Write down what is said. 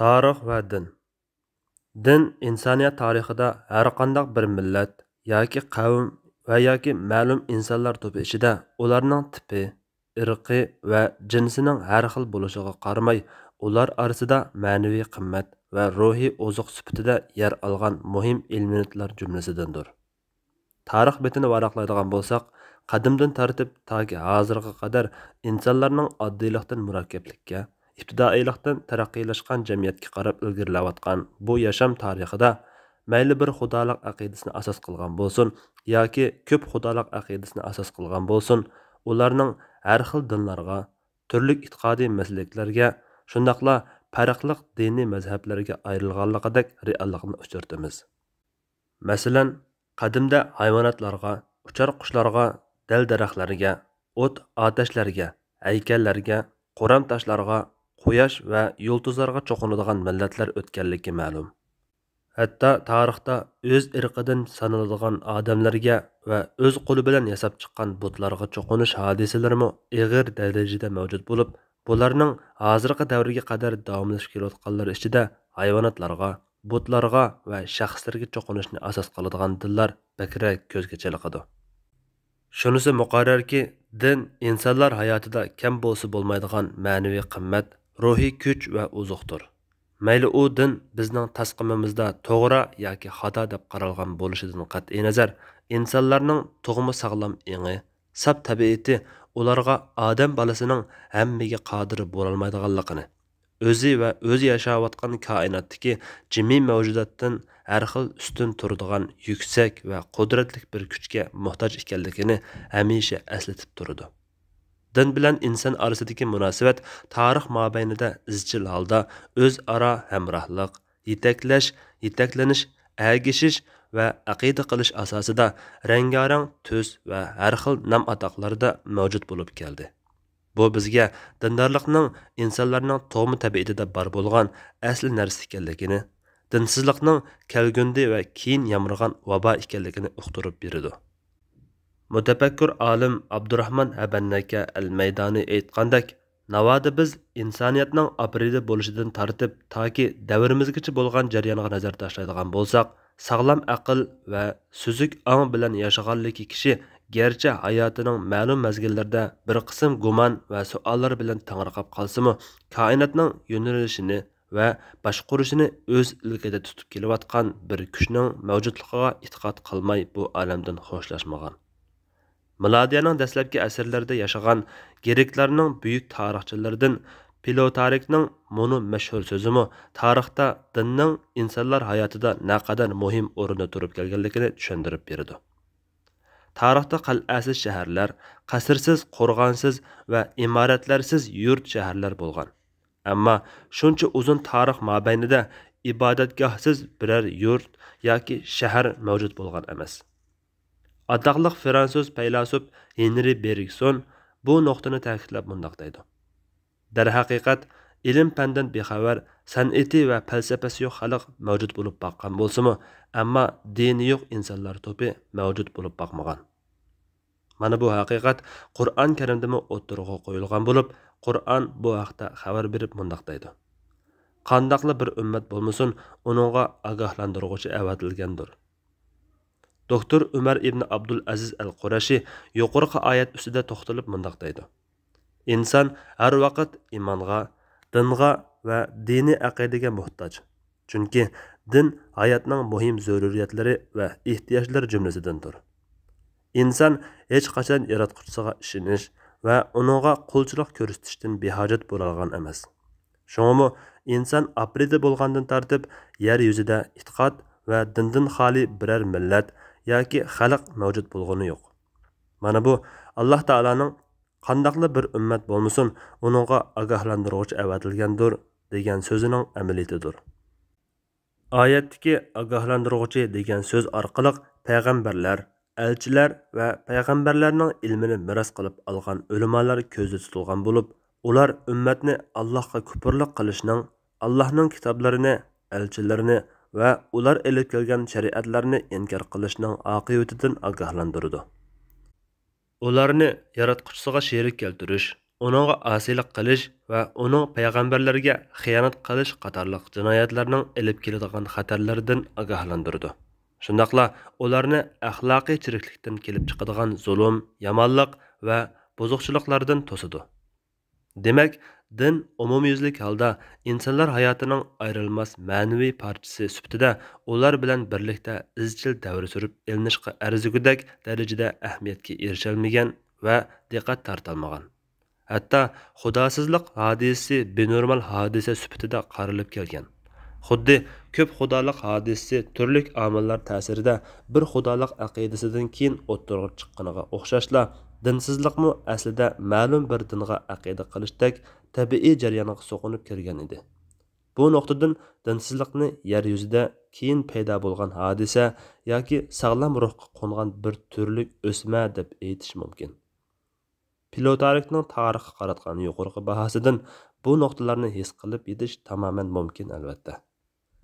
Tarix va din. Din insoniyat tarixida har qanday bir millat yoki qavm va yoki ma'lum insonlar to'pi ichida ularning tipi, irqi va jinsining har xil bo'lishiga qaramay, ular orasida ma'naviy qimmat va ruhiy oziq sifatida yer olgan muhim elementlar jumlasidandir. Tarix betini varaqlaydigan bo'lsak, qadimdan tartib toki hozirga qadar insonlarning oddiylikdan murakkablikka, ibtidoiylikdan taraqqiylaşgan jamiyatga qarab ilgirlayotgan bu yasham tarixida mayli bir xudolik aqidasini asos qilgan bo'lsin yoki ko'p xudolik aqidasini asos qilgan bo'lsin, ularning har xil dinlarga, turli e'tiqodiy maslaklarga, shundaqla farqli diniy mazhablarga ayrilganligidek reallikni uchratamiz. Masalan, qadimda hayvonotlarga, uchar qushlarga, dal-daraxtlarga, o't-otashlarga, haykallarga, qo'ram toshlarga, quyosh va yulduzlarga cho'qinadigan millatlar o'tganligi ma'lum. Hatto tarixda o'z irqidan sanaladigan odamlarga va o'z qo'li bilan yasab chiqqan butlarga cho'qinish hodisalarimi ig'ir darajada mavjud bo'lib, bularning hozirgi davrga qadar davomlashib kelayotganlari ichida hayvonotlarga, butlarga va shaxslarga cho'qinishni asos qiladigan dinlar bakrak ko'zga chaliqadi. Shunisi muqarrarki, din insonlar hayotida kam bo'lsa bo'lmaydigan ma'naviy qimmat, ruhiy kuch va oziqdir. Mayli u din bizning tasqimimizda to'g'ri yoki xato deb qaralgan bo'lishidan qat'iy nazar, insonlarning tug'ma sog'lom engi, saf tabiati ularga odam bolasining hammaga qodir bo'lolmaydiganligini, o'zi va o'zi yashayotgan koinotdagi jimiy mavjudotdan har xil ustun turadigan yuksak va qudratli bir kuchga muhtoj ekanligini hamisha eslatib turadi. Din bilan inson orasidagi munosabat tarix mobaynida izchil holda o'zaro hamrohlik, yetaklanish, ergashish va aqida qilish asosida rangarang tus va har xil nom atoqlarda mavjud bo'lib keldi. Bu bizga dindorlikning insonlarning tug'ma tabiatida bor bo'lgan asli narsa ekanligini, dinsizlikning kelgundi va keyin yamragan vabo ekanligini uqtirib beradi. Mutafakkur olim Abdurahmon Habannaka al-Maydoni aytgandek, navoda biz insoniyatning apridi bo'lishidan tortib toki davrimizgacha bo'lgan jarayonga nazar tashlaydigan bo'lsak, sog'lom aql va suzuk ong bilan yashaganligi kishi garchi hayotining ma'lum mazgillarida bir qism gumon va savollar bilan tangriqab qolsa-mu, koinotning yo'nalishini va boshqurishini o'z ilkida tutib kelayotgan bir kuchning mavjudligiga e'tiqod qilmay bu olamdan xo'shlashmagan. Milodiyaning dastlabki asrlarida yashagan Greklarning buyuk tarixchilaridan Plutarkning muni mashhur so'zimi tarixda dinning insonlar hayotida naqadar muhim o'rinda turib kelganligini tushuntirib berdi. Tarixda qal'asiz shaharlar, qasrsiz, qo'rg'onsiz va imoratlarsiz yurt shaharlar bo'lgan. Ammo shuncha uzun tarix mobaynida ibodatgohsiz biror yurt yoki shahar mavjud bo'lgan emas. Atoqliq fransuz faylasuf Henri Bergson bu nuqtani ta'kidlab mundaq deydi. Darhaqiqat, ilm-fandan bexabar, san'ati va falsafasi yo'q xalq mavjud bo'lib boqqan bo'lsa-mu, ammo dini yo'q insonlar to'pi mavjud bo'lib boqmagan. Mana bu haqiqat Qur'on Karimda o'ttirg'a qo'yilgan bo'lib, Qur'on bu haqda xabar berib mundaq deydi. Qandaqli bir ummat bo'lmasin, uningga ogohlantiruvchi avatilgandir. Doktor Umar ibn Abdul Aziz al-Qurashi yuqorqi oyat ustida to'xtalib mundaq deydi. Inson har vaqt imonga, dinga va diniy aqidaga muhtoj. Chunki din hayotning muhim zaruriyatlari va ehtiyojlari jumlasidandir. Inson hech qachon yaratquchisiga ishonish va uningga qulchilik ko'rsatishdan behojat bo'lgan emas. Shuningmi, inson apridi bo'lgandan tortib yer yuzida e'tiqod va dindan xoli biror millat yoki xalq mavjud bo'lgani yo'q. Mana bu Alloh taolaning qandaqli bir ummat bo'lmasin, uningga ogohlantiruvchi avatilgandir degan so'zining amaliyatidir. Oyatdagi ogohlantiruvchi degan so'z orqali payg'ambarlar, elchilar va payg'ambarlarning ilmini miros qilib olgan ulamolar ko'zda tutilgan bo'lib, ular ummatni Allohga kufrlik qilishning, Allohning kitoblarini, elchilarini va ular elib kelgan shariatlarni inkor qilishning oqibatidan ogohlantirdi. Ularni yaratquchisiga sherik keltirish, uningga asiylik qilish va uning payg'ambarlarga xiyonat qilish qatorliq jinoyatlarning ilib keladigan xatarlaridan ogohlantirdi. Shundaqla ularni axloqiy chiriklikdan kelib chiqadigan zulm, yomonlik va buzuqchiliklardan to'sidi. Demak, din umumyuzlik holda insonlar hayotining ayrilmas ma'naviy parchasi sifatida ular bilan birlikda izchil davr surib ilinishga arzigudak darajada ahamiyatga erishalmagan va diqqat tortilmagan. Hatto xudosizlik hodisasi benormal hodisa sifatida qaralib kelgan. Xuddi ko'p xudolik hodisasi turli omillar ta'sirida bir xudolik aqidasidan keyin o'ttirg'i chiqqaniga o'xshashla, dinsizlikmi aslida ma'lum bir dinga aqida qilishdek tabiiy jarayonga so'qinib kirgan edi. Bu nuqtadan dinsizlikni yer yuzida keyin paydo bo'lgan hodisa yoki sog'lom ruhga qo'ngan bir turlik o'sma deb aytish mumkin. Pilotarikning tarixga qaratgan yuqorqi bahosidan bu nuqtalarni his qilib yetish tamoman mumkin albatta.